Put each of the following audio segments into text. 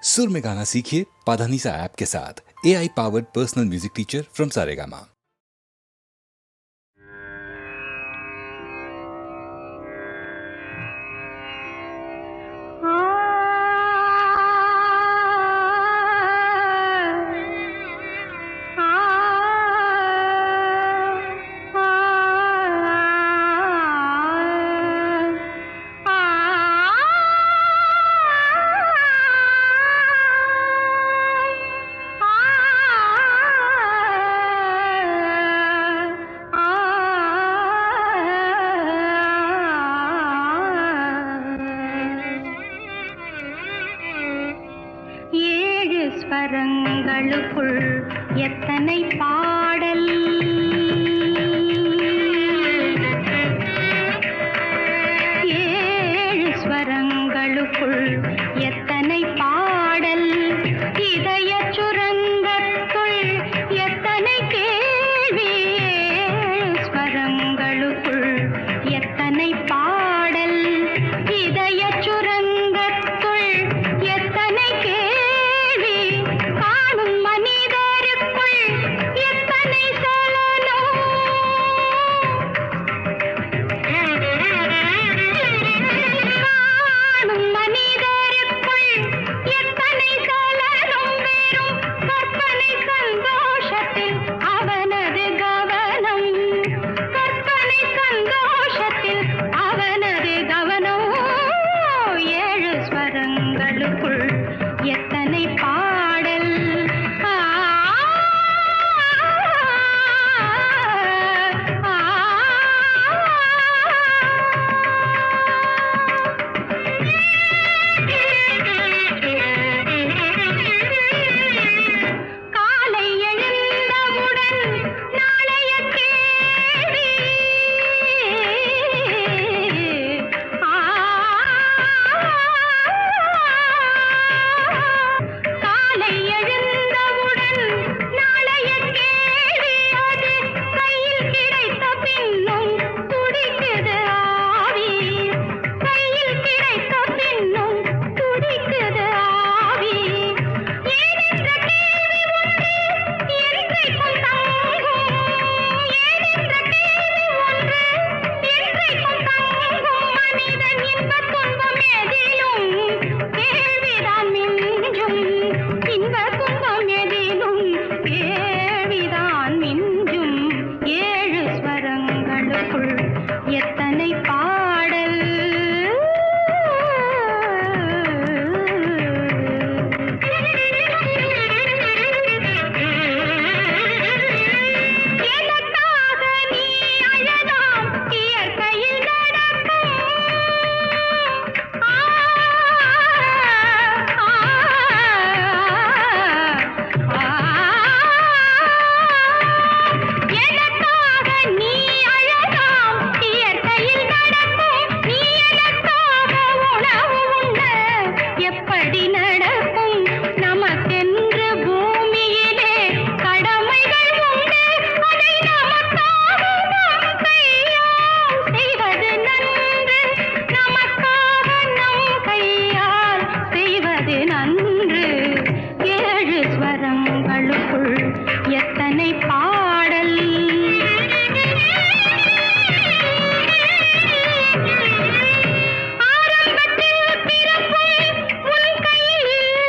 सुर में गाना सीखिए पाधानीसा ऐप के साथ। AI powered personal music teacher from Saregama. ஸ்வரங்களுக்குள் எத்தனை பாடல், ஏழு ஸ்வரங்களுக்குள் எத்தனை பாடல், இதய சுரங்கத்துள் எத்தனை கேள்வி, ஏழு ஸ்வரங்களுக்குள் எத்தனை பாடல், இதய சுரங்கத்துள் எத்தனை கேள்வி, காணும் மனிதருக்குள் எத்தனை சலனம், காணும் மனிதருக்குள் எத்தனை சலனம், வெறும் கற்பனை சந்தோஷத்தில் அவனது கவனம், கற்பனை சந்தோஷத்தில் அவனது கவனம், ஏழு ஸ்வரங்களுக்குள் எத்தனை பாடல், ஆ, ஆ, காலை எழுந்தவுடன் நாளைய கேள்வி, காலை எழுந்தவுடன் நாளைய கேள்வி, அது கையில் கிடைத்த பின்னும் துடிக்குது ஆவி, கையில் கிடைத்த பின்னும் துடிக்குது ஆவி, ஏனென்ற கேள்வி ஒன்று என்றைக்கும் தங்கும், ஏனென்ற கேள்வி ஒன்று என்றைக்கும் தங்கும், மனிதன் இன்பத் துன்பம் எதிலும் கேள்விதான் மிஞ்சும், இன்பத் துன்பம் எதிலும் கேள்விதான் மிஞ்சும், ஏழு ஸ்வரங்களுக்குள் எத்தனை பாடல், எனக்காக நீ அழலாம் இயற்கையில் நடக்கும், ஆ, ஆ, எனக்காக நீ அழலாம் இயற்கையில் நடக்கும், நீ எனக்காக உணவு உண்ண எப்படி நடக்கும், நமக்கென்று பூமியிலே கடமைகள் உண்டு, அதை நமக்காக நம் கையால் செய்வது நன்று, நமக்காக நம் கையால் செய்வது நன்று, ஏழு ஸ்வரங்களுக்குள் எத்தனை பாடல், ஆரம்பத்தில் பிறக்கும் உன் கையில்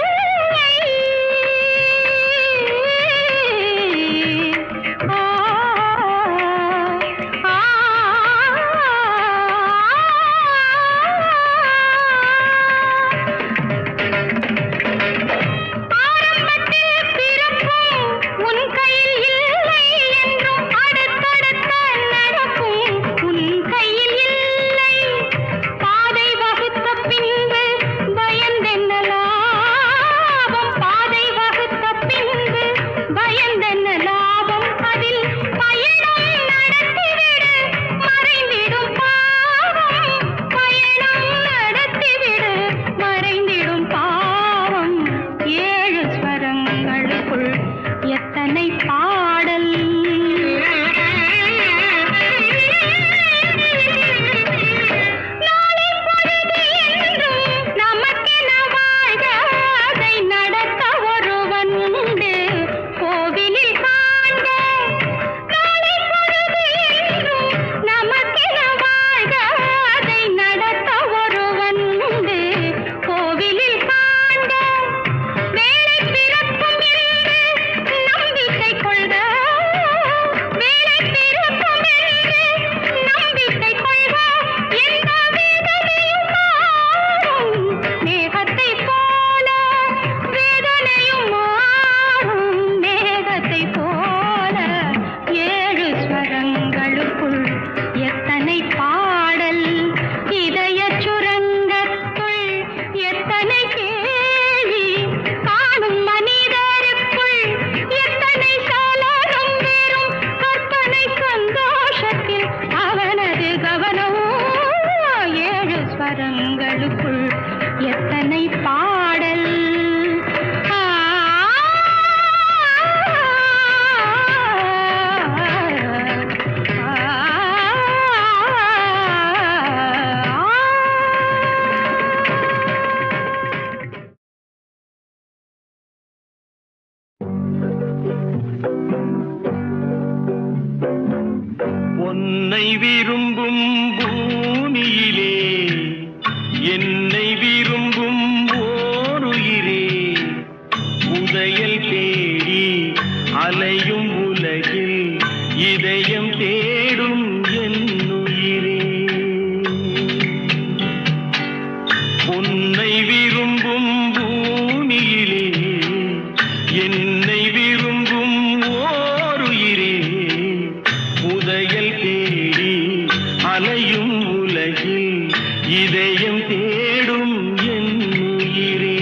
உன்னை விரும்பும் பூமியிலே என்னை விரும்பும் ஓருயிரே உதயல் தேடி அலையும் உலகில் இதயம் தேடும் என்னுயிரே உன்னை விரும்பும் பூமியிலே என்னை விரும்பும் ஓருயிரே உதயல் தேடி அலையும் உலகில் இதயம் தேடும் என்னுயிரே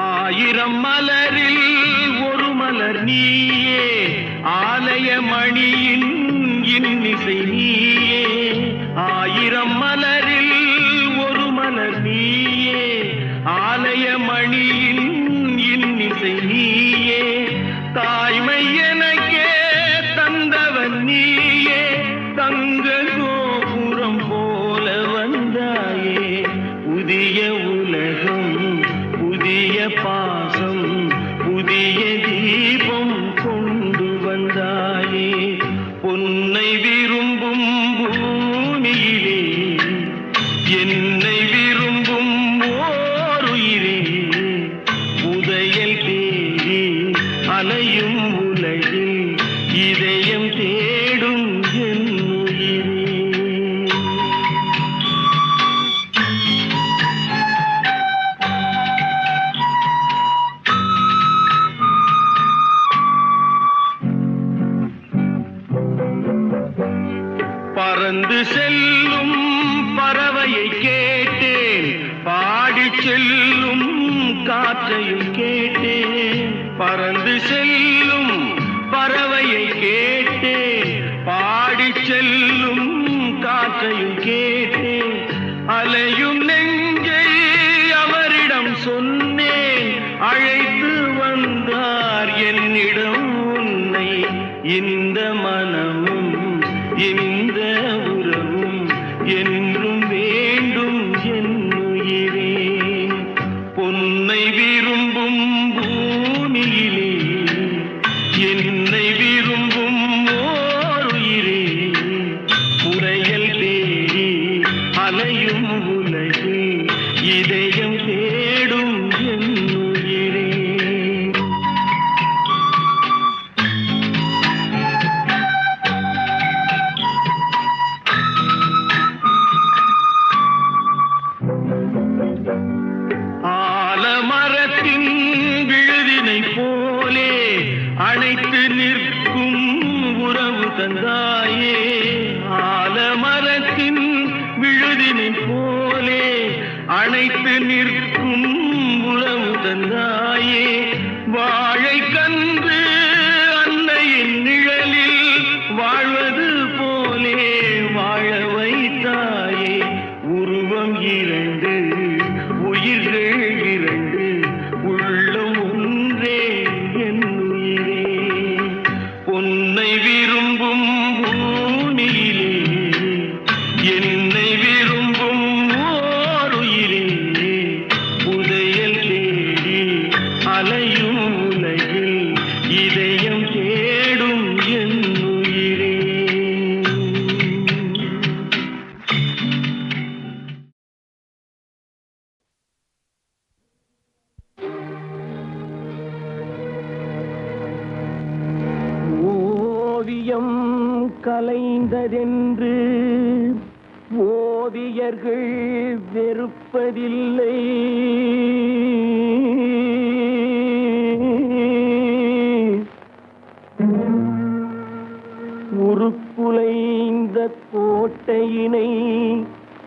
ஆயிரம் மலரில் ஒரு மலர் நீயே ஆலய மணியின் இன்னிசை நீயே ஆயிரம் மலரில் ஒரு மலர் நீயே ஆலய மணியின் இன்னிசை நீயே தாய்மை எனக்கே தந்தவன் நீயே தங்க கோபுரம் போல வந்தாயே புதிய உலகம் புதிய பாசம் புதிய தீபம் கொண்டு வந்தாயே பொன்னை விரும்பும் பூமியிலே என்னை விரும்பும் ஓருயிரே உதயல் தேடி அலையும் உலகில் இதயம் தேடும் என்னுயிரே பறந்து செல்லும் பறவையை கேட்டேன் பாடிச் செல்லும் காற்றையும் கேட்டேன் பறந்து செல்லும் பறவையை கேட்டேன் பாடிச் செல்லும் காற்றையும் கேட்டேன் அலையும் நெஞ்சை அவரிடம் சொன்னேன் அழைத்து வந்தார் என்னிடம் உன்னை இந்த மனமும் இந்த உறவும் என்றும் வேண்டும் என்னுயிரே பொன்னை விரும்பும் பூமியிலே என்னை விரும்பும் ஓருயிரே உரையல் தேடி அலையும் உலகில் இதயம் தேடும் என்னுயிரே ஆலமரத்தின் விழுதினை போலே அணைத்து நிற்கும் உறவு தந்தாயே ஆலமரத்தின் விழுதினை போலே அணைத்து நிற்கும் உறவு தந்தாயே வாழை கன்று அன்னையின் நிழலில் வாழ்வது போலே வாழ வைத்தாயே உருவம் இரண்டு உயிர்கள் இரண்டு உள்ளம் ஒன்றே என்னுயிரே பொன்னை விரும்பும் பூமியிலே என்னை விரும்பும் ஓருயிரே உதயல் தேடி அலையும் உலகில் இதயம் தேடும் என்னுயிரே ஓவியம் கலைந்ததென்று ஓவியர்கள் வெறுப்பதில்லை உருக்குலைந்த கோட்டையினை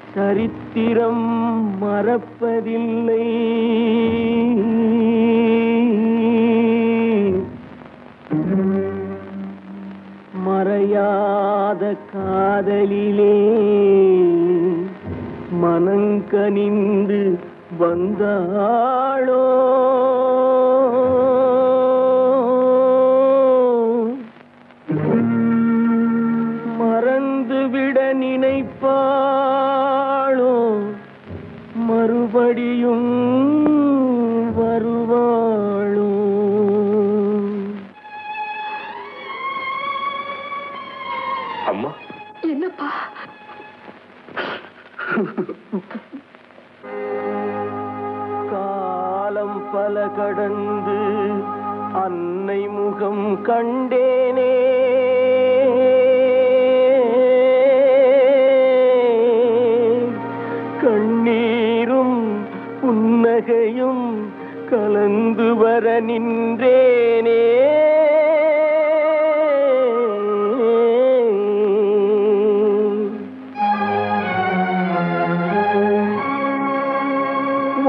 சரித்திரம் மறப்பதில்லை மறையாத காதலிலே மனங்கனிந்து வந்தாளோ மறந்துவிட நினைப்பா கடந்து அன்னை முகம் கண்டேனே. கண்ணீரும் புன்னகையும் கலந்து வர நின்றேனே.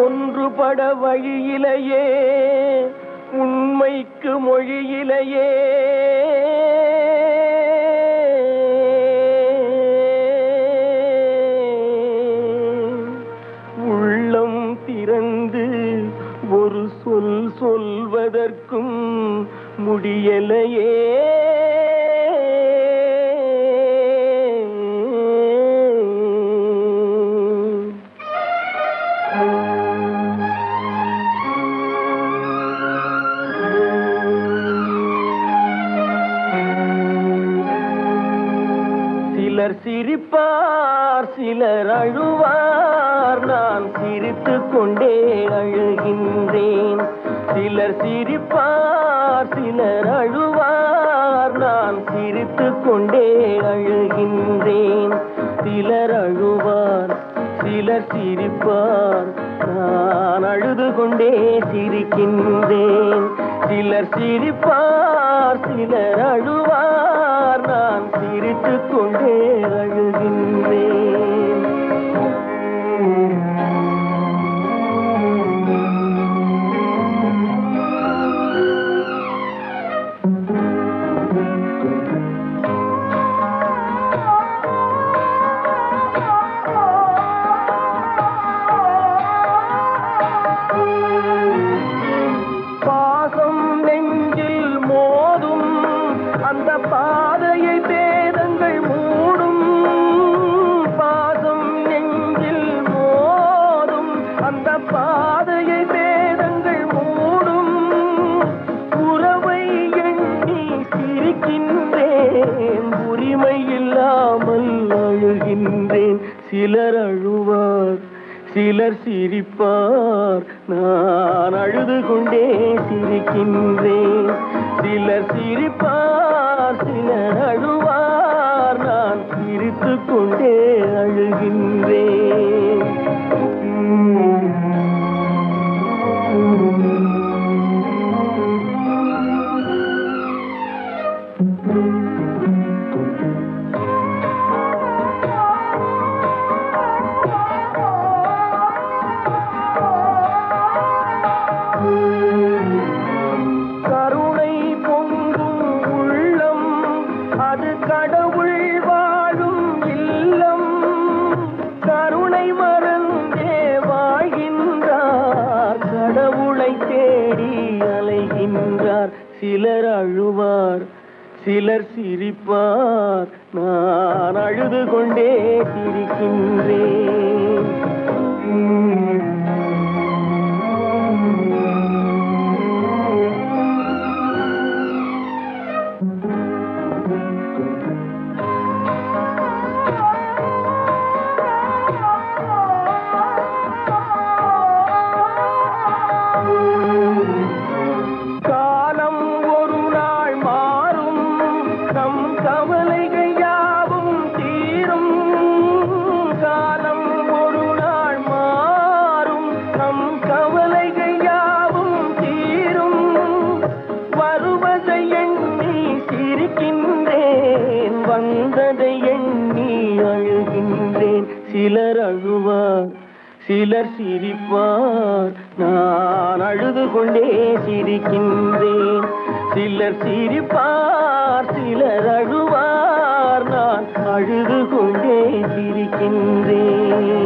ஒன்றுபட வழியிலேயே உண்மைக்கு மொழியிலேயே உள்ளம் திறந்து ஒரு சொல் சொல்வதற்கும் முடியலையே. சிலர் சிரிப்பார் சிலர் அழுவார், நான் சிரித்துக் கொண்டே அழுகின்றேன். சிலர் சிரிப்பார் சிலர் அழுவார், நான் சிரித்துக் கொண்டே அழுகின்றேன். சிலர் அழுவார் சிலர் சிரிப்பார், நான் அழுது கொண்டே சிரிக்கின்றேன். சிலர் சிரிப்பார் சிலர் அழுவார், நான் சிரித்துக் கொண்டே அழுகின்றேன். பாசம் நெஞ்சில் மோதும் அந்த பாதையை பேதங்கள் மூடும். பாசம் நெஞ்சில் மோதும் அந்த பாதையை பேதங்கள் மூடும். உறவை எண்ணி சிரிக்கின்றேன், உரிமை இல்லாமல் அழுகின்றேன். சிலர் அழுவார் சிலர் சிரிப்பார், நான் அழுது கொண்டே சிரிக்கின்றேன். சிலர் சிரிப்பார் சிலர் அழுவார், நான் சிரித்துக் கொண்டே அழுகின்றேன். கருணை பொங்கும் உள்ளம் அது கடவுள் வாழும் இல்லம். கருணை மறந்தே வாழ்கின்றார், கடவுளை தேடி அலைகின்றார். சிலர் அழுவார் சிலர் சிரிப்பார், நான் அழுது கொண்டே சிரிக்கின்றேன். காலம் ஒரு நாள் மாறும், நம் கவலைகள் யாவும் தீரும். காலம் ஒரு நாள் மாறும், நம் கவலைகள் யாவும் தீரும். வருவதை எண்ணி சிரிக்கின்றேன், வந்ததை எண்ணி அழுகின்றேன். சிலர் அழுவார் சிலர் சிரிப்பார், நான் அழுது கொண்டே சிரிக்கின்றேன். சிலர் சிரிப்பார் சிலர் அழுவார், நான் அழுது கொண்டே சிரிக்கின்றேன்.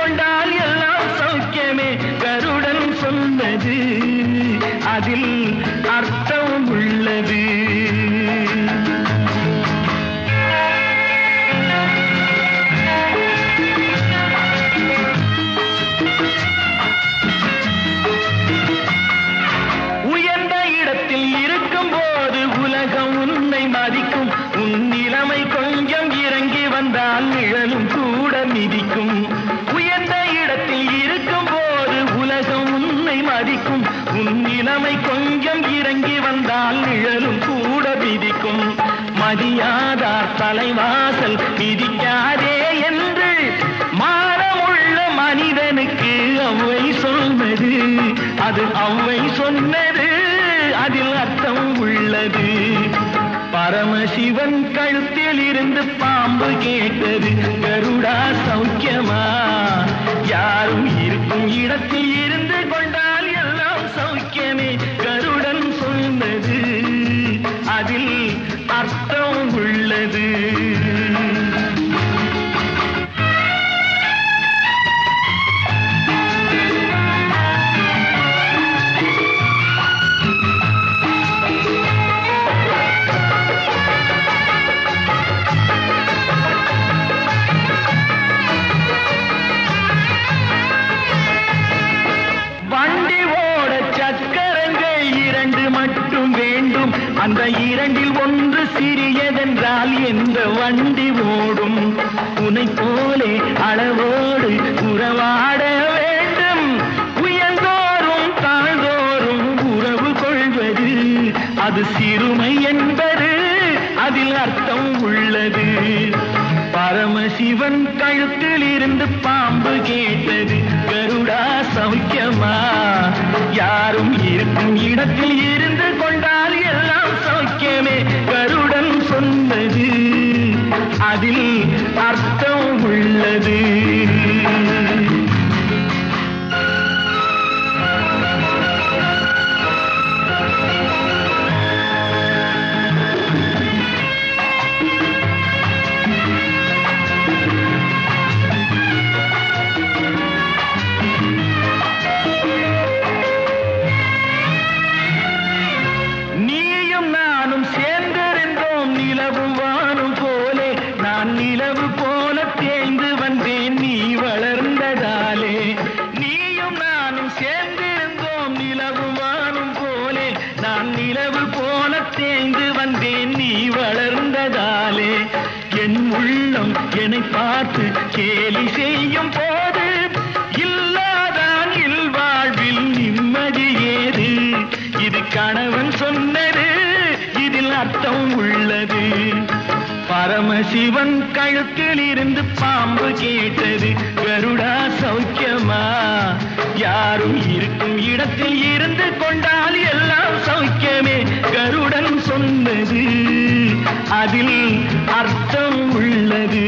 கொண்டால் எல்லாம் சௌக்கியமே கருடன் சொன்னது அதில் அர்த்தம் உள்ளது. உயர்ந்த இடத்தில் இருக்கும் போது உலகம் உன்னை மதிக்கும். உன் நிலைமை கொஞ்சம் இறங்கி வந்தால் நிழலும் கூட மிதிக்கும். உயர்ந்த இடத்தில் இருக்கும் போது உலகம் உன்னை மதிக்கும். உன் நிலைமை கொஞ்சம் இறங்கி வந்தால் நிழலும் கூட மிதிக்கும். மதியாதார் தலைவாசல் மிதிக்காதே என்று மானமுள்ள மனிதனுக்கு அவ்வை சொன்னது. அது அவ்வை சொன்னது அதில் அர்த்தம் உள்ளது. பரமசிவன் கழுத்தில் இருந்து பாம்பு கேட்டது கருடா சௌக்கியமா. யாரும் இருக்கும் இடத்தில் இருந்து கொண்டால் எல்லாம் சௌக்கியமே கருடன் சொன்னது அதில் அர்த்தம் உள்ளது. அந்த இரண்டில் ஒன்று சிறியதென்றால் எந்த வண்டி ஓடும். உனை போலே அளவோடு உறவாட வேண்டும். உயர்ந்தோறும் தாழ்ந்தோறும் உறவு கொள்வது அது சிறுமை என்பது அதில் அர்த்தம் உள்ளது. பரமசிவன் கழுத்தில் இருந்து பாம்பு கேட்டது கருடா சௌக்கியமா. யாரும் இருக்கும் இடத்தில் இருந்து கொண்டால் எல்லாம் சௌக்கியமே கருடன் சொன்னது அதில் அர்த்தம் உள்ளது. என் உள்ளம் என்னை பார்த்து கேலி செய்யும் போது இல்லாதான் இல்வாழ்வில் நிம்மதி ஏது. இது கணவன் சொன்னது இதில் அர்த்தம் உள்ளது. பரமசிவன் கழுத்தில் இருந்து பாம்பு கேட்டது கருடா சௌக்கியமா. யாரும் இருக்கும் இடத்தில் இருந்து கொண்டால் எல்லாம் சௌக்கியமே கருடன் சொன்னது அதில் அர்த்தம் உள்ளது.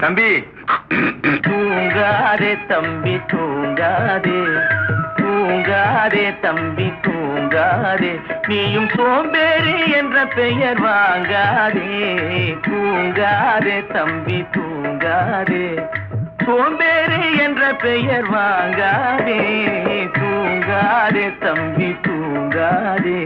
தம்பி தூங்காதே தம்பி தூங்காதே தூங்காதே தம்பி தூங்காதே. நீயும் சோம்பேறி என்ற பெயர் வாங்காதே. தூங்காதே தம்பி தூங்காதே. சோம்பேறி என்ற பெயர் வாங்காதே. தூங்காதே தம்பி தூங்காதே.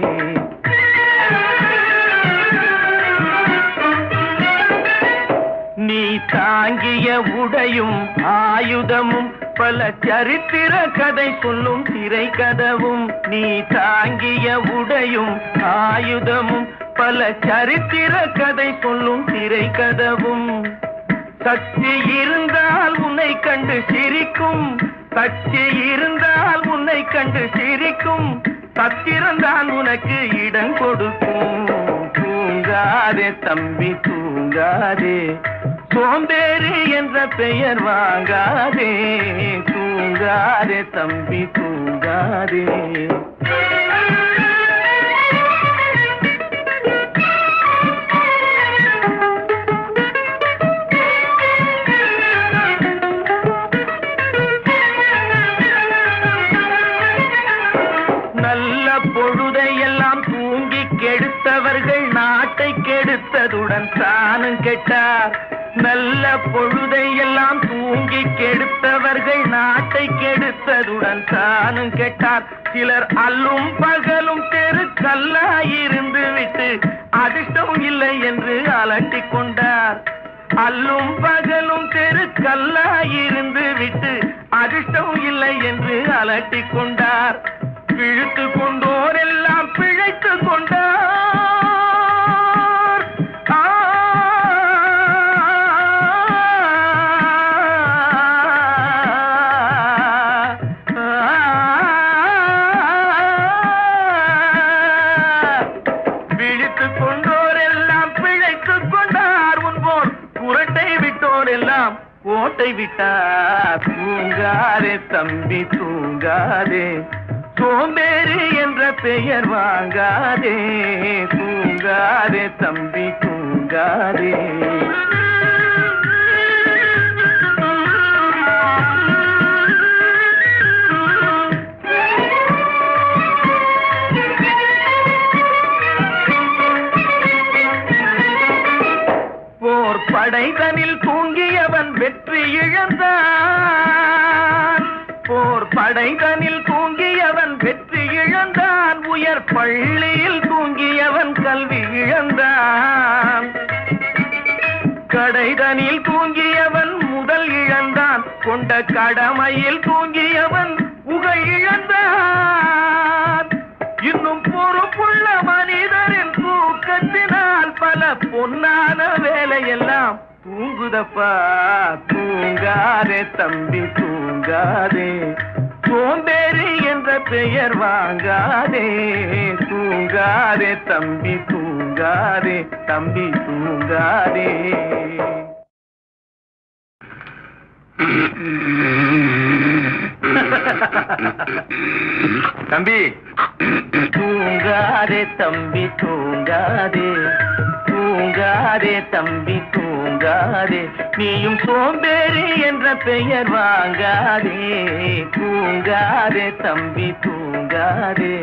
நீ தாங்கிய உடையும் ஆயுதமும் பல சரித்திர கதை சொல்லும் திரை கதவும். நீ தாங்கிய உடையும் ஆயுதமும் பல சரித்திர கதை சொல்லும் திரை கதவும். சக்தி இருந்தால் உன்னை கண்டு சிரிக்கும். சக்தி இருந்தால் உன்னை கண்டு சிரிக்கும். சத்திரந்தான் உனக்கு இடம் கொடுக்கும். தூங்காதே தம்பி தூங்காதே. சோம்பேறி என்ற பெயர் வாங்காதே. தூங்காதே தம்பி தூங்காதே. கெடுத்ததுடன் தானும் கெட்டார். நல்ல பொழுதை எல்லாம் தூங்கி கெடுத்தவர்கள் நாட்டை கெடுத்ததுடன் தானும் கெட்டார். சிலர் அல்லும் பகலும் தெருக்கல்லாயிருந்து விட்டு அதிர்ஷ்டம் இல்லை என்று அலட்டிக் கொண்டார். அல்லும் பகலும் தெருக்கல்லாயிருந்து விட்டு அதிர்ஷ்டம் இல்லை என்று அலட்டிக் கொண்டார். பிழைத்து கொண்டோர் எல்லாம் பிழைத்து கொண்டார். பிழைத்து கொண்டோர் எல்லாம் பிழைத்து கொண்டார். முன்போர் புரட்டை விட்டோர் எல்லாம் கோட்டை விட்டார். தூங்காதே தம்பி தூங்காதே, சோம்பேறி என்ற பெயர் வாங்காதே. தூங்காதே தம்பி தூங்காதே. போர் படைதனில் தூங்கியவன் வெற்றி இழந்தான். போர் படைதனில் தூங்கியவன் வெற்றி இழந்தான். உயர் பள்ளியில் தூங்கியவன் கல்வி இழந்தான். கடைதனில் தூங்கியவன் முதல் இழந்தான். கொண்ட கடமையில் தூங்கியவன் புகழ் இழந்தான். இன்னும் பொறுப்புள்ள மனிதரின் தூக்கத்தினால் பல பொன்னான வேலையெல்லாம் தூங்குதப்பா. தூங்காதே தம்பி தூங்காதே, சோம்பேறி என்ற பெயர் வாங்காதே. தூங்காதே தம்பி தூங்காதே, தம்பி தூங்காதே. தம்பி தூங்காதே தம்பி தூங்காதே, தூங்காதே தம்பி தூங்காதே. நீயும் சோம்பேறி என்ற பெயர் வாங்காதே. தூங்காதே தம்பி தூங்காதே,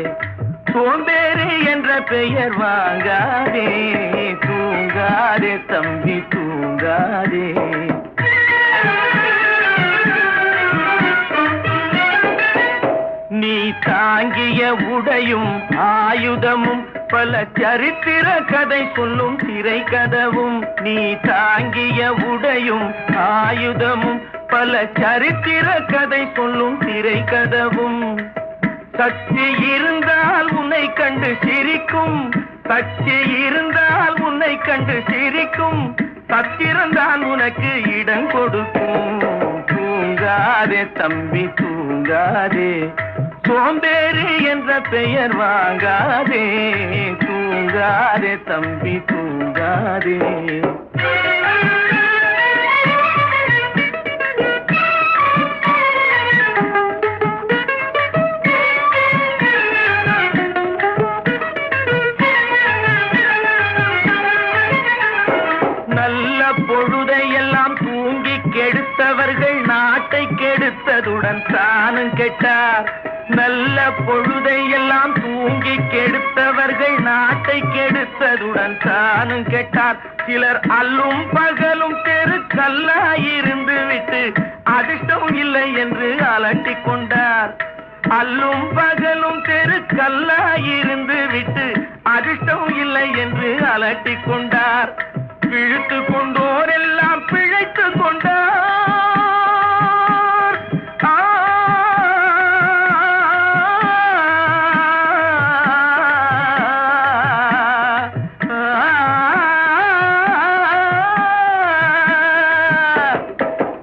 சோம்பேறி என்ற பெயர் வாங்காதே. தூங்காதே தம்பி தூங்காதே. நீ தாங்கிய உடையும் ஆயுதமும் பல சரித்திர கதை சொல்லும் திரை கதவும். நீ தாங்கிய உடையும் ஆயுதமும் பல சரித்திர கதை சொல்லும் திரை கதவும். சக்தி இருந்தால் உன்னை கண்டு சிரிக்கும், சக்தி இருந்தால் உன்னை கண்டு சிரிக்கும். சத்திரந்தான் உனக்கு இடம் கொடுக்கும். தூங்காதே தம்பி தூங்காதே, சோம்பேறி என்ற பெயர் வாங்காதே. தூங்காதே தம்பி தூங்காதே. நல்ல பொழுதையெல்லாம் தூங்கி கெடுத்தவர்கள் நாட்டை கெடுத்ததுடன் தானும் கெட்டார். நல்ல பொழுதை எல்லாம் தூங்கி கெடுத்தவர்கள் நாட்டை கெடுத்ததுடன் தானும் கெட்டார். சிலர் அல்லும் பகலும் தெருக்கல்லாயிருந்து விட்டு அதிர்ஷ்டம் இல்லை என்று அலட்டிக் கொண்டார். அல்லும் பகலும் தெருக்கல்லாயிருந்து விட்டு அதிர்ஷ்டம் இல்லை என்று அலட்டிக் கொண்டார். பிழைத்து கொண்டோர் எல்லாம் பிழைத்து கொண்டார்.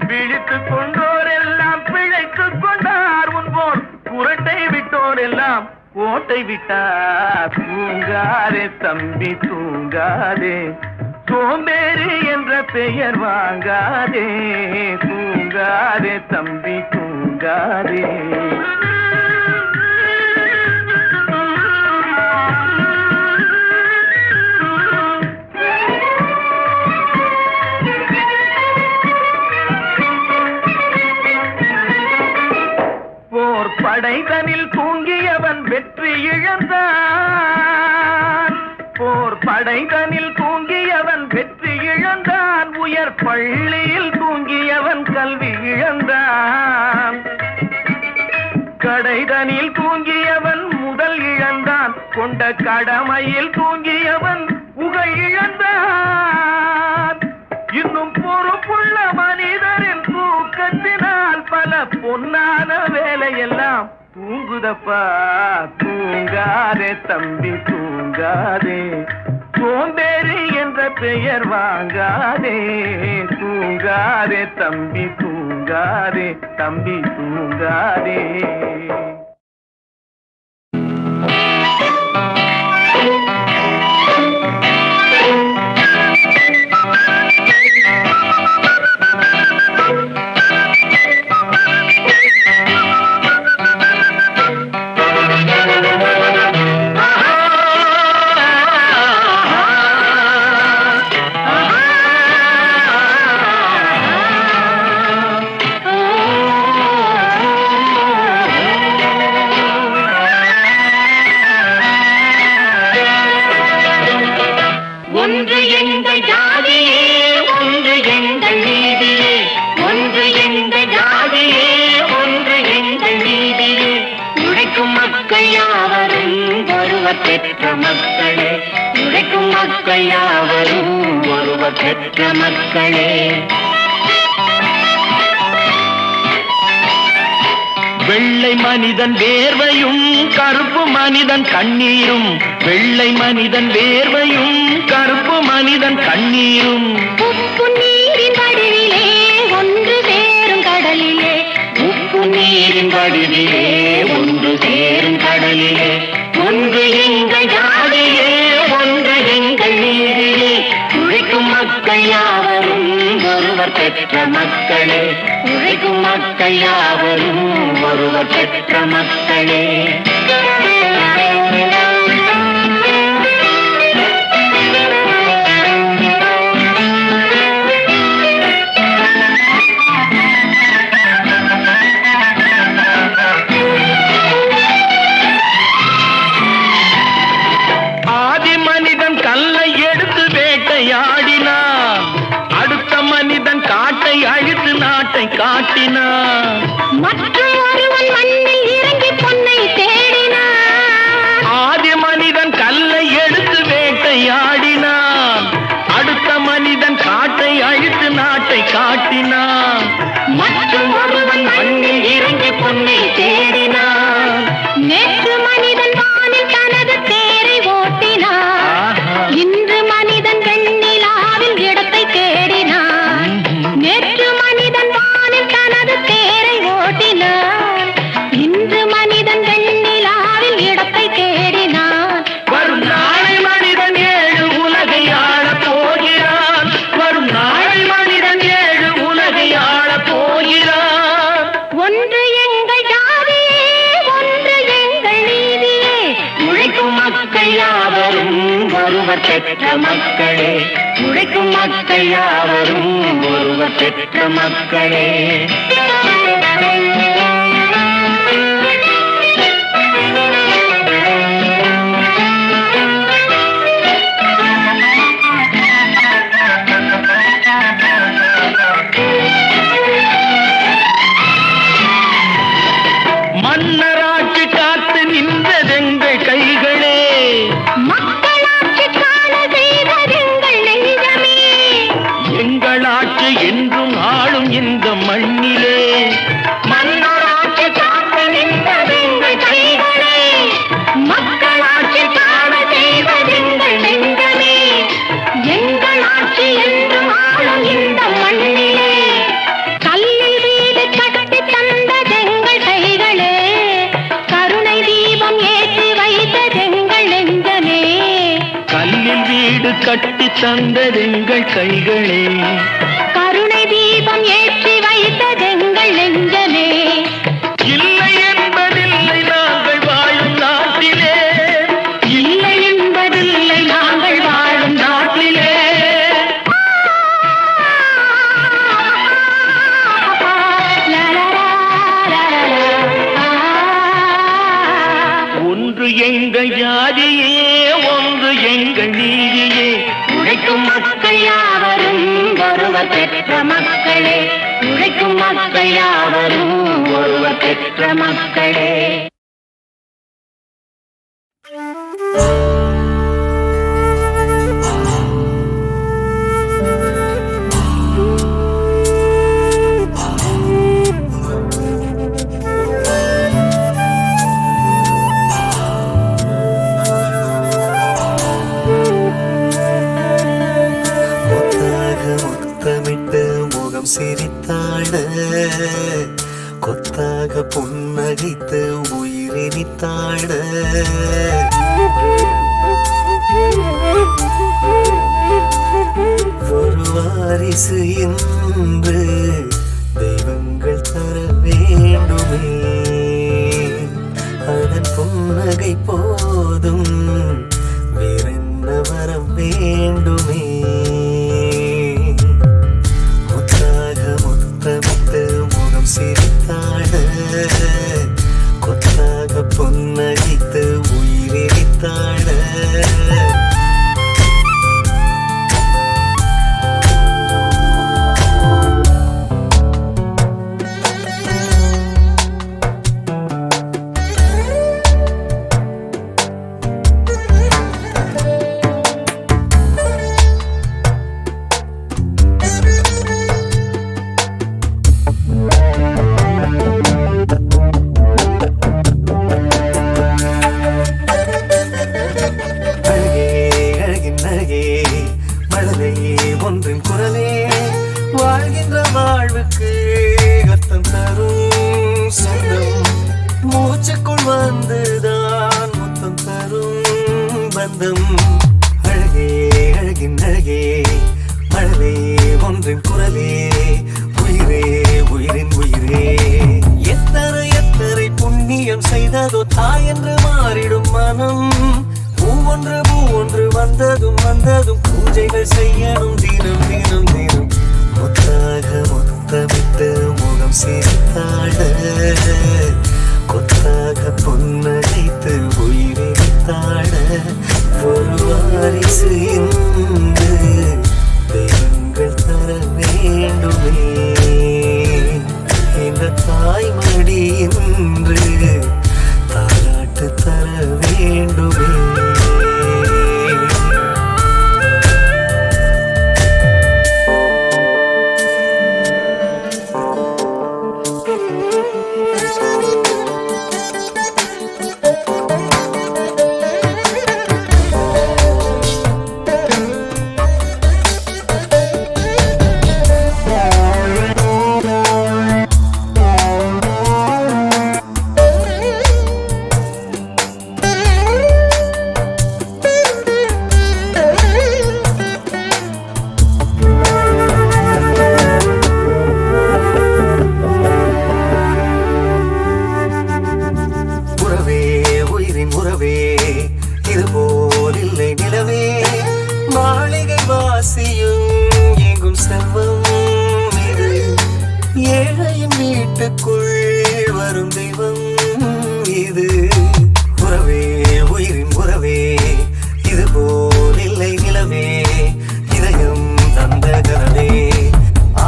பிழைத்து கொண்டோர் எல்லாம் பிழைத்து கொண்டார். முன்போர் புரட்டை விட்டோர் எல்லாம் கோட்டை விட்டார். தூங்காதே தம்பி தூங்காதே, சோம்பேறி என்ற பெயர் வாங்காதே. தூங்காதே தம்பி தூங்காதே. போர் படைதனில் தூங்கியவன் வெற்றி இழந்தான். போர் படைதனில் தூங்கியவன் இழந்தான், உயர் பள்ளியில் தூங்கியவன் கல்வி இழந்தான். கடைதனில் தூங்கியவன் முதல் இழந்தான், கொண்ட கடமையில் தூங்கியவன் புகழ் இழந்தான். இன்னும் பொறுப்புள்ள மனிதரின் தூக்கத்தினால் பல பொன்னான வேலையெல்லாம் தூங்குதப்பா. தூங்காதே தம்பி தூங்காதே, சோம்பேறி என்ற பெயர் வாங்காதே. தூங்காதே தம்பி தூங்காதே, தம்பி தூங்காதே. பெற்ற மக்களே, உழைக்கும் மக்கள் யாவரும் ஒருவர் பெற்ற மக்களே. வெள்ளை மனிதன் வேர்வையும் கருப்பு மனிதன் கண்ணீரும், வெள்ளை மனிதன் வேர்வையும் கருப்பு மனிதன் கண்ணீரும். உப்பு நீரின் வடிவிலே ஒன்று சேரும் கடலிலே, உப்பு நீரின் வடிவிலே ஒன்று சேரும் கடலிலே. ஒன்று எங்கள் ஜாதியே, ஒன்று எங்கள் நீதியே, உழைக்கும் மக்கள் யாவரும் ஒருவர் பெற்ற மக்களே, உழைக்கும் மக்கள் யாவரும் ஒருவர் பெற்ற மக்களே. காட்டினான், மற்றும் ஒருவன் மண்ணில் இறங்கி பொன்னை தேடினான். ஆதி மனிதன் கல்லை எடுத்து வேட்டையாடினான், அடுத்த மனிதன் காட்டை அழித்து நாட்டை காட்டினான். மற்றும் ஒருவன் மண்ணில் இறங்கி பொன்னை தேடினான். நேற்று மனிதன் வானில் தனது தேரை ஓட்டினான், இன்று மனிதன் வெண்ணிலாவில் இடத்தை தேடினான். நேற்று மனிதன் தனது தேரை ஓட்டினான், இன்று மனிதன் வெண்ணிலாவில் இடத்தை தேடினான். வரும் நாளை மனிதன் ஏழு உலகை ஆளப் போகிறான், வரும் நாளை மனிதன் ஏழு உலகை ஆளப் போகிறான். ஒன்று எங்கள் ஜாதியே, ஒன்று எங்கள் நீதியே, உழைக்கும் மக்கள் யாவரும் ஒருவர் பெற்ற மக்களே, உழைக்கும் மக்கள் யாவரும் ஒருவர் பெற்ற மக்களே. மன்னராட்சி காத்து நின்றதெங்கள் கைகளே, மக்களாட்சி காண செய்ததெங்கள் நெஞ்சமே. எங்கள் ஆட்சி என்றும் ஆளும் இந்த மண்ணிலே, மன்னராட்சி காத்து நின்றதெங்கள் கைகளே, மக்களாட்சி காண செய்ததெங்கள் நெஞ்சமே. எங்கள் ஆட்சி என்றும் ஆளும் இந்த மண்ணிலே, கல்லில் வீடு கட்டி தந்ததெங்கள் கைகளே, கருணை தீபம் ஏற்றி வைத்ததெங்கள் நெஞ்சமே. கல்லில் வீடு கட்டி தந்ததெங்கள் கைகளே, கருணை தீபம் ஏற்றி வைத்ததெங்கள் நெஞ்சமே. இல்லை என்பதில்லை நாங்கள் வாழும் நாட்டிலே, இல்லை என்பதில்லை நாங்கள் வாழும் நாட்டிலே. ஒன்று எங்கள் ஜாதியே, ஒன்று எங்கள் நீதியே, உழைக்கும் மக்கள் யாவரும் ஒருவர் பெற்ற மக்களே, உழைக்கும் மக்கள் யாவரும் ஒருவர் பெற்ற மக்களே. சிரித்தாட கொத்தாக புன்னகைத்து உயிரினித்தாட ஒரு வாரிசு என்று தெய்வங்கள் தர வேண்டுமே, அதன் புன்னகை போதும் வேறென்ன வர வேண்டுமே. சிரித்தாட கொத்தாக பொன்னகித்து உயிரித்தாட ஒன்றின் குரலே வாழ்கின்ற வாழ்வுக்கு அர்த்தம் தரும் சொந்தம், மூச்சுக்குள் வந்துதான் முத்தம் தரும் பந்தம். அழகே அழகின் அழகே மழலை ஒன்றின் குரலே, உயிரே உயிரின் உயிரே. எத்தனை எத்தனை புண்ணியம் செய்ததோ தாய் என்று மாறிடும் மனம், பூவொன்று பூவொன்று வந்ததும் வந்ததும் பூஜைகள் செய்யணும் தினம் தினம் தினம். முத்தாக முத்தமிட்டு முகம் சிரித்தாட கொத்தாக பொன்னகைத்து உயிரித்தாட ஒரு வாரிசு என்று தெய்வங்கள் தர வேண்டுமே, இந்த தாய்மடி என்று தாலாட்டு தர வேண்டுமே. ஏழையின் வீட்டுக்குள் வரும் தெய்வம் இது. உறவே உயிரின் உறவே இது போல் இல்லை நிலவே, இதயம் தந்த கனவே.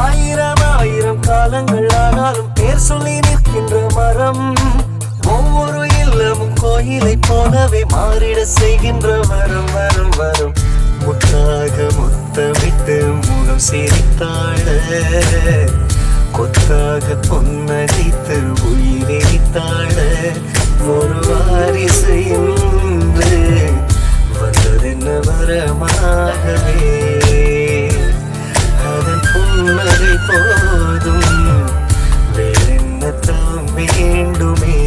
ஆயிரம் ஆயிரம் காலங்கள் ஆனாலும் பேர் சொல்லி நிற்கின்ற மரம், ஒவ்வொரு இல்லமும் கோயிலை போலவே மாறிட செய்கின்ற வரம் வரம் வரம். முத்தாக முத்தமிட்டு முகம் சிரித்தாட கொத்தாக பொன்னடித்து உயிரித்தாட ஒரு வாரிசு என்று வந்ததென்ன வரமாகவே, அதன் புன்னகை போதும் வேறென்ன தான் வேண்டுமே.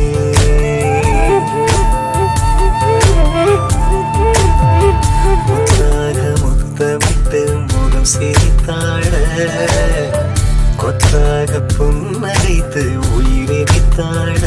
முத்தாக முத்தமிட்டு முகம் சிரித்தாட கொத்தாக புன்னகைத்து உயிரித்தாட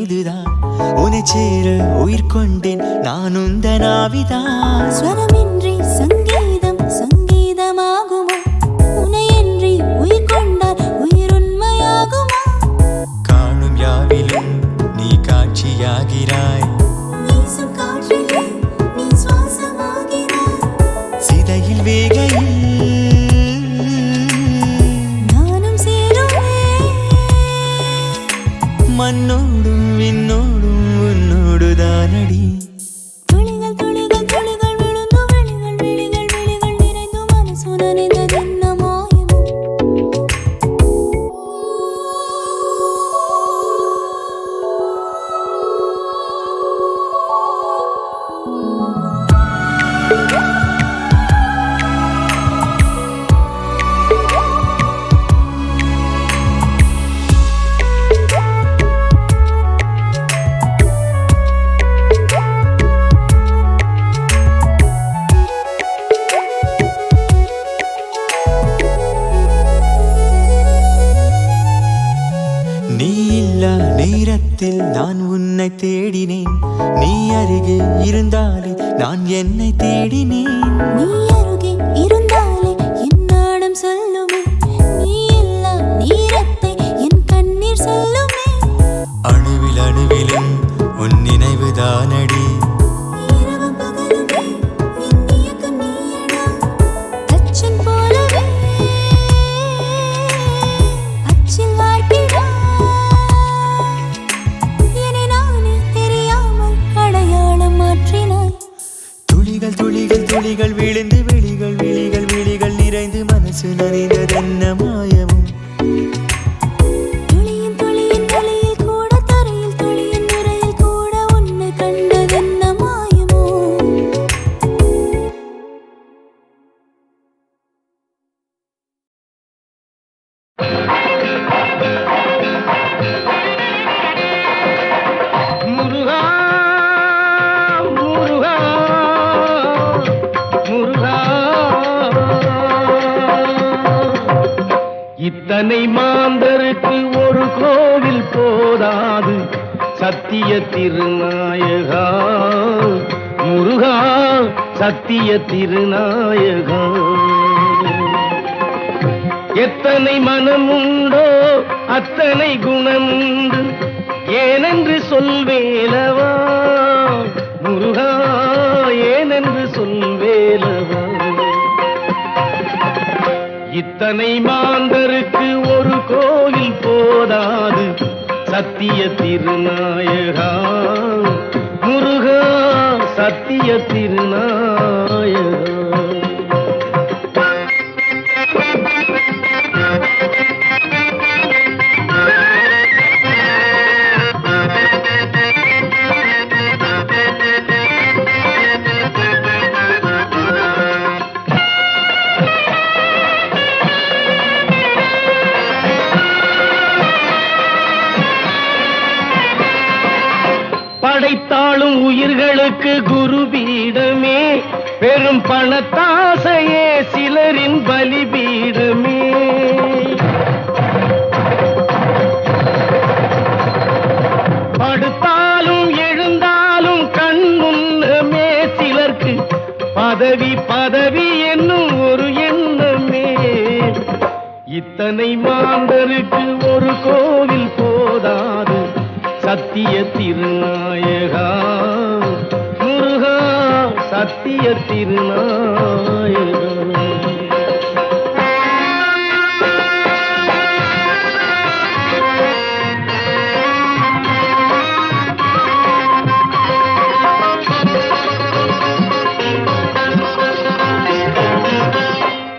இப்போதுதான் உன்னை சேர உயிர் கொண்டேன் நான் உந்தன் ஆவிதான். ஸ்வரமின்றி சங்கீதம் சங்கீதமாகுமா? உனையன்றி உயிர் கொண்டால் உயிருண்மையாகுமா? காணும் யாவிலும் நீ காட்சியாகிறாய், வீசும் காற்றிலே நீ சுவாசமாகிறாய். சிதையில் வேகையில் நானும் சேருவேன். மண்ணோடும் விண்ணோடும் உன்னோடுதானடி. துளிகள் துளிகள் துளிகள் விழுந்து விழிகள் விழிகள் விழிகள் நிறைந்து மனசு நனைந்ததென்ன மாயமோ? நீ இல்லா நேரத்தில் நான் உன்னை தேடினேன், நீ அருகே இருந்தாலே நான் என்னை தேடினேன். நீ அருகே இருந்தாலே என் நாடம் சொல்லுமே, நீ இல்லா நேரத்தை என் கண்ணீர் சொல்லுமே. அணுவில் அணுவிலும் உன் நினைவுதானடி. இரவும் பகலுமே என் இயக்கம் நீயடா. அச்சன் போலவே அச்சில் வாழ்கிறாய். என்னை நானே தெரியாமல் அடையாளம் மாற்றினாய். துளிகள் துளிகள் துளிகள் விழுந்து விழிகள் விழிகள் விழிகள் நிறைந்து மனசு நனைந்ததென்ன மாயமும். துளியின் துளியின் துளியில் கூட தரையில் துளியின் நுரையில் கூட உன்னை கண்டதென்ன மாயமோ? முருகா முருகா முருகா, இத்தனை மாந்தருக்கு ஒரு கோவில் போதாது சத்திய திருநாயகா. முருகா சத்திய திருநாயகா, எத்தனை மனமுண்டோ அத்தனை குணமுண்டு ஏனென்று சொல்வேலவா. முருகா ஏனென்று சொல்வேலவா. இத்தனை மாந்தருக்கு ஒரு கோயில் போதாது சத்திய திருநாயகா. முருகா சத்திய திருநாயகா. படைத்தாளும் உயிர்களுக்கு குருபீடமே, பெரும் பணத்தாசையே சிலரின் பலிபீடமே. படுத்தாலும் எழுந்தாலும் கண் முன்னமே சிலர்க்கு பதவி பதவி என்னும் ஒரு எண்ணமே. இத்தனை மாந்தருக்கு ஒரு கோவில் போதாது சத்திய திருநாயகா. முருகா சத்திய திருநாயகா.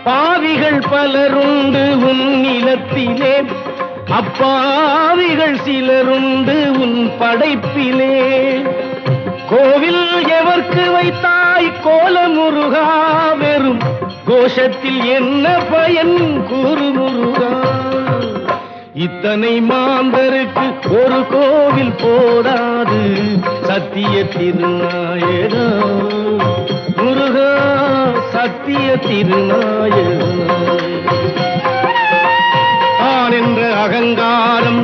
பாவிகள் பலருண்டு உன் நிலத்திலே, அப்பாவிகள் சிலருண்டு உன் படைப்பிலே. கோவில் எவர்க்கு வைத்தாய் கோலமுருகா, வெறும் கோஷத்தில் என்ன பயன் கூறு முருகா. இத்தனை மாந்தருக்கு ஒரு கோவில் போதாது சத்திய திருநாயகா. முருகா சத்திய திருநாயகா. தான் என்ற அகங்காரம்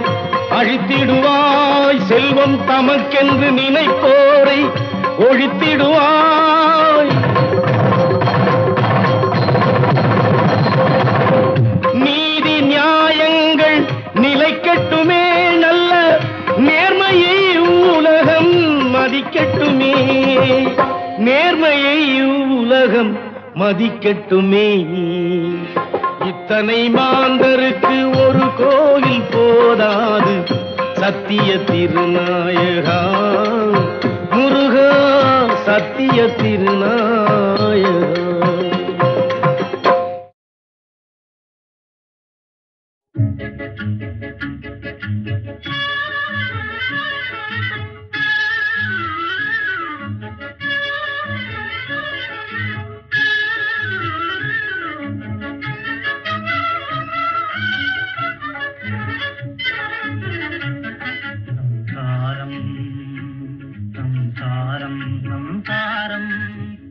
அழித்திடுவாய் செல்வம் தமக்கென்று நினைப்போரை ஒழித்திடுவாய். நீதி நியாயங்கள் நிலைக்கட்டுமே, நல்ல நேர்மையை உலகம் மதிக்கட்டுமே, நேர்மையை உலகம் மதிக்கட்டுமே. இத்தனை மாந்தருக்கு ஒரு கோயில் போதாது, சத்திய திருநாயகா முருகா, சத்திய திருநாயகா.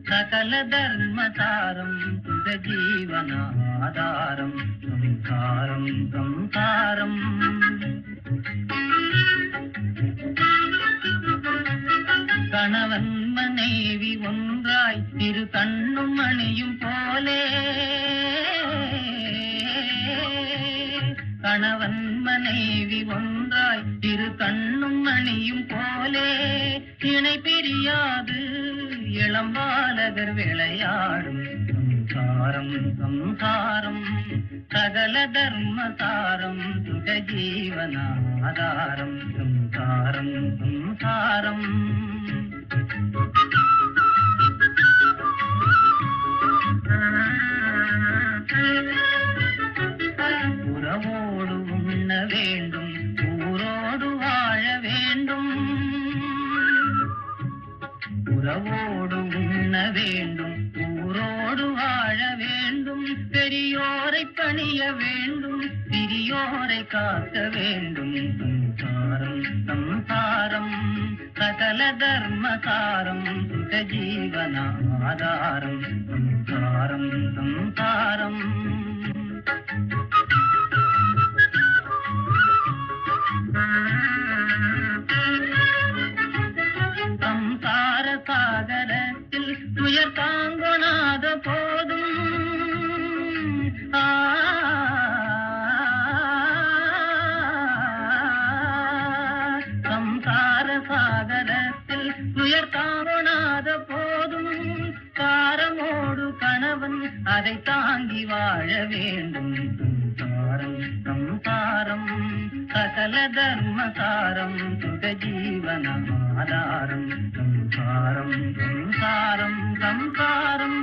సకల ధర్మసారం సుఖ జీవనాధారం సంసారం సంసారం கணவன் மனைவி ஒன்றாய் இரு கண்ணும் மணியும் போலே, கணவன் மனைவி ஒன்றாய் இரு கண்ணும் மணியும் போலே, இணை பிரியாது இளம்பாலகர் விளையாடும் சம்சாரம் சம்சாரம் சகல தர்மசாரம் சுக ஜீவனாதாரம் சம்சாரம் சம்சாரம். உறவோடு உண்ண வேண்டும், ஊரோடு வாழ வேண்டும், உறவோடு உண்ண வேண்டும், ஊரோடு வாழ வேண்டும், பெரியோரை பணிய வேண்டும், சிறியோரை காக்க வேண்டும். சம்சாரம் சம்சாரம் சகல தர்மசாரம் சுக ஜீவனாதாரம் சம்சாரம் சம்சாரம். சம்சார சாகரத்தில் துயர் தாங்கொணாத போதும், சம்சார சாகரத்தில் துயர் தாங்கொணாத போதும், காரமோடு கணவன் அதை தாங்கி வாழ வேண்டும். சம்சாரம் சம்சாரம் சகல தர்மசாரம் சுக ஜீவனாதாரம் சம்சாரம் சம்சாரம் சம்சாரம்.